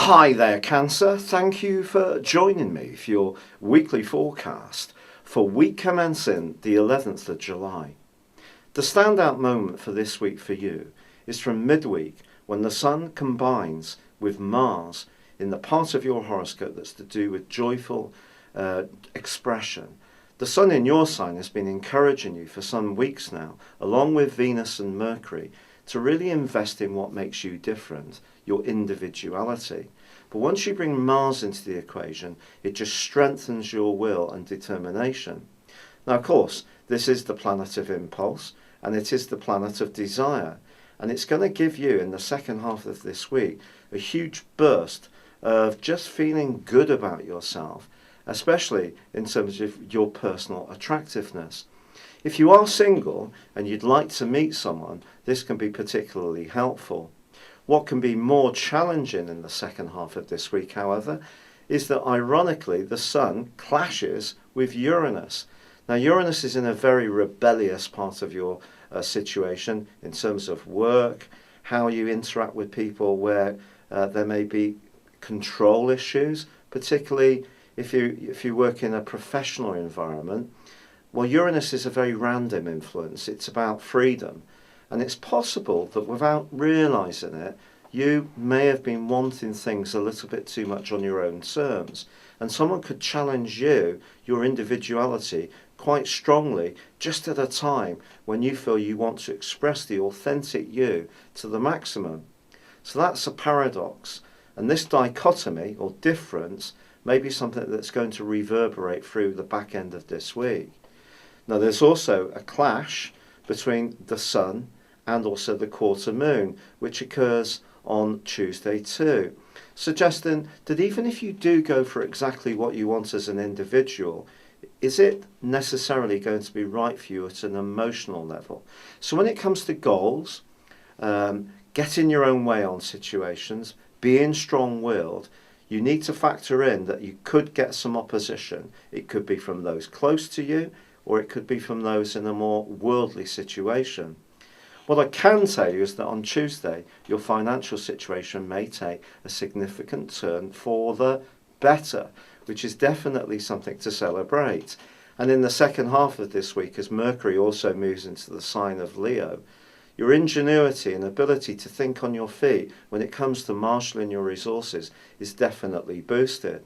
Hi there, Cancer. Thank you for joining me for your weekly forecast for week commencing the 11th of July. The standout moment for this week for you is from midweek when the Sun combines with Mars in the part of your horoscope that's to do with joyful expression. The Sun in your sign has been encouraging you for some weeks now, along with Venus and Mercury, to really invest in what makes you different, your individuality. But once you bring Mars into the equation, it just strengthens your will and determination. Now, of course, this is the planet of impulse, and it is the planet of desire. And it's going to give you, in the second half of this week, a huge burst of just feeling good about yourself, especially in terms of your personal attractiveness. If you are single and you'd like to meet someone, this can be particularly helpful. What can be more challenging in the second half of this week, however, is that ironically the Sun clashes with Uranus. Now, Uranus is in a very rebellious part of your situation in terms of work, how you interact with people, where there may be control issues, particularly if you work in a professional environment. Well, Uranus is a very random influence. It's about freedom. And it's possible that without realising it, you may have been wanting things a little bit too much on your own terms. And someone could challenge you, your individuality, quite strongly, just at a time when you feel you want to express the authentic you to the maximum. So that's a paradox. And this dichotomy or difference may be something that's going to reverberate through the back end of this week. Now, there's also a clash between the Sun and also the quarter moon, which occurs on Tuesday too, suggesting that even if you do go for exactly what you want as an individual, is it necessarily going to be right for you at an emotional level? So when it comes to goals, getting your own way on situations, being strong-willed, you need to factor in that you could get some opposition. It could be from those close to you, or it could be from those in a more worldly situation. What I can tell you is that on Tuesday, your financial situation may take a significant turn for the better, which is definitely something to celebrate. And in the second half of this week, as Mercury also moves into the sign of Leo, your ingenuity and ability to think on your feet when it comes to marshalling your resources is definitely boosted.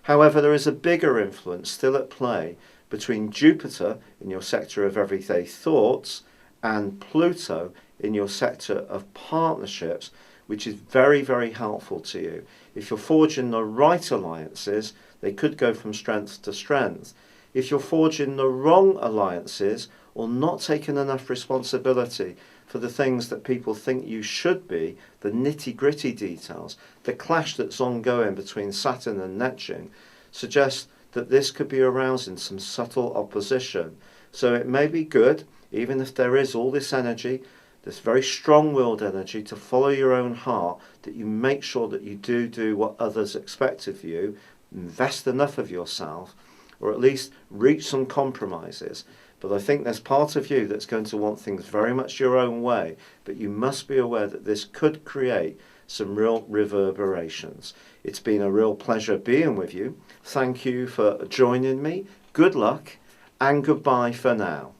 However, there is a bigger influence still at play between Jupiter in your sector of everyday thoughts and Pluto in your sector of partnerships, which is very, very helpful to you. If you're forging the right alliances, they could go from strength to strength. If you're forging the wrong alliances or not taking enough responsibility for the things that people think you should be, the nitty-gritty details, the clash that's ongoing between Saturn and Neptune, suggests that this could be arousing some subtle opposition. So it may be good, even if there is all this energy, this very strong-willed energy to follow your own heart, that you make sure that you do what others expect of you, invest enough of yourself, or at least reach some compromises. But I think there's part of you that's going to want things very much your own way, but you must be aware that this could create some real reverberations. It's been a real pleasure being with you. Thank you for joining me. Good luck and goodbye for now.